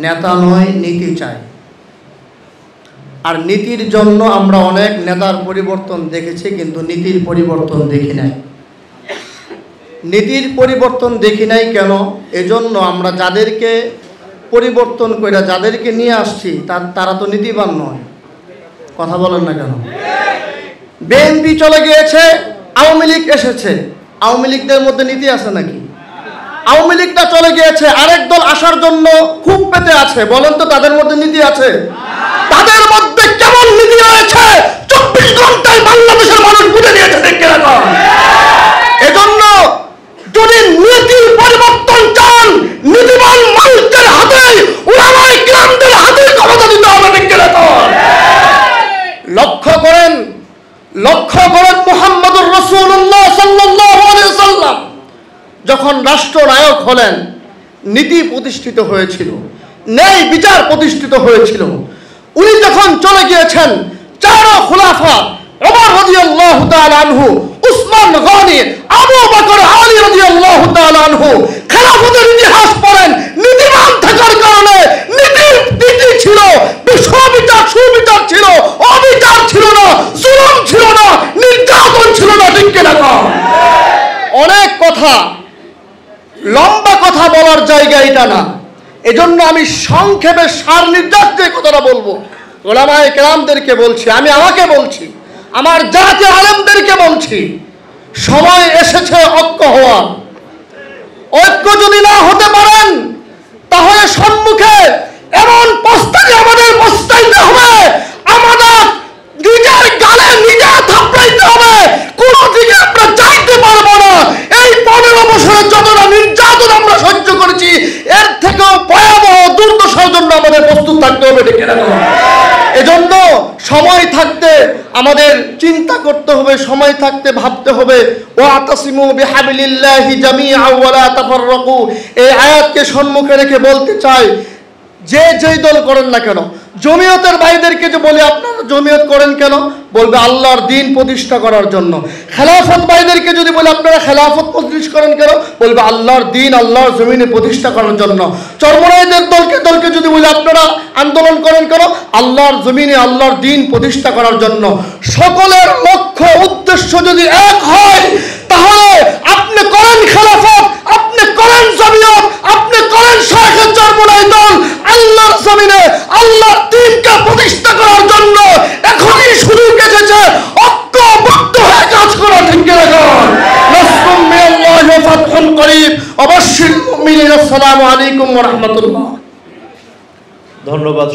নেতা নয়, নীতি চাই। আর নীতির জন্য আমরা অনেক নেতার পরিবর্তন দেখেছি, কিন্তু নীতির পরিবর্তন দেখি নাই। নীতির পরিবর্তন দেখি নাই কেন? এজন্য আমরা যাদেরকে পরিবর্তন করে যাদেরকে নিয়ে আসছি তারা তো নীতিবান নয়। কথা বলেন না কেন? বিএনপি চলে গিয়েছে, আওয়ামী লীগ এসেছে, আওয়ামী লীগদের মধ্যে নীতি আছে নাকি? আওয়ামী লীগটা চলে গিয়েছে, আরেক দল আসার জন্য খুব পেতে আছে, বলেন তো তাদের মধ্যে নীতি আছে? তাদের মধ্যে কেমন নীতি রয়েছে 24 ঘন্টায় বাংলাদেশের মানুষ বুঝে নিয়েছে। দেখে রাখো, এজন্য যদি নীতির পরিবর্তন চান, নীতিবান মানুষদের হাতে, উলামায়ে কিরামদের হাতে ক্ষমতা দিতে হবে। দেখে রাখো, লক্ষ্য করেন মুহাম্মদুর রাসূলুল্লাহ সাল্লাল্লাহু আলাইহি ওয়াসাল্লাম যখন রাষ্ট্রনায়ক হলেন, নীতি প্রতিষ্ঠিত হয়েছিল, ন্যায় বিচার প্রতিষ্ঠিত হয়েছিল। উনি যখন চলে গিয়েছেন, চার খুলাফা ওমর রাদিয়াল্লাহু তাআলা আনহু, উসমান গনি, আবু বকর, আলী রাদিয়াল্লাহু তাআলা আনহু খেলাফতের ইতিহাস পড়েন। নীতিবান থাকার কারণে নীতি ছিল, সুবিচার ছিল, অবিচার ছিল না, জুলুম ছিল না, নির্যাতন ছিল না। ঠিক কিনা? অনেক কথা, লম্বা কথা বলার জায়গা এটা না। এজন্য আমি সংক্ষেপে সার নির্যাস দিয়ে কথাটা বলবো। উলামায়ে কেরামদেরকে বলছি, আমি আমাকে বলছি, আমার জাতি আলেমদেরকে বলছি, সময় এসেছে ঐক্য হওয়ার। ঐক্য যদি না হতে পারেন, তাহলে সম্মুখে এমন পস্তাকে আমাদের পস্তাইতে হবে, আমাদের নিজের গালে নিজে থাপড়াইতে হবে। কোন দিকে আমরা যাইতে পারবো না। এই 15 বছরের যতটা নির্যাতন আমরা সহ্য করেছি, এর থেকেও ভয়াবহ দুর্দশার জন্য আমাদের প্রস্তুত থাকতে হবে। ঠিক না? এজন্য সময় থাকতে আমাদের চিন্তা করতে হবে, সময় থাকতে ভাবতে হবে। ওয়াতাসিমু বিহাবলিল্লাহি জামিআন ওয়া লা তাফাররাকু, এই আয়াতকে সম্মুখে রেখে বলতে চাই, যেই দল করেন না কেন, জমিয়তের ভাইদেরকে যে বলি আপনারা জমিয়ত করেন কেন, বলবে আল্লাহর দ্বীন প্রতিষ্ঠা করার জন্য। খেলাফত ভাইদেরকে যদি বলি আপনারা খেলাফত প্রতিষ্ঠা করেন কেন, বলবে আল্লাহর দ্বীন আল্লাহর জমিনে প্রতিষ্ঠা করার জন্য। চরমনাইদের দলকে যদি বলি আপনারা আন্দোলন করেন কেন, আল্লাহর জমিনে আল্লাহর দ্বীন প্রতিষ্ঠা করার জন্য। সকলের লক্ষ্য উদ্দেশ্য যদি এক হয়, তাহলে আপনি করেন খেলাফত, আপনি করেন জমিয়ত, আপনি করেন শাইখে চরমনাই দল, আল্লাহর জমিনে আল্লাহর দ্বীনকে প্রতিষ্ঠা করার জন্য এখনই সুযোগ এসেছে ঐক্যবদ্ধ হয়ে কাজ করা। ঠিক কিনা? নাসরুম মিনাল্লাহি ওয়া ফাতহুন করিব। অবশ্যই মুমিনিন। আসসালামু আলাইকুম ওয়া রাহমাতুল্লাহ। ধন্যবাদ।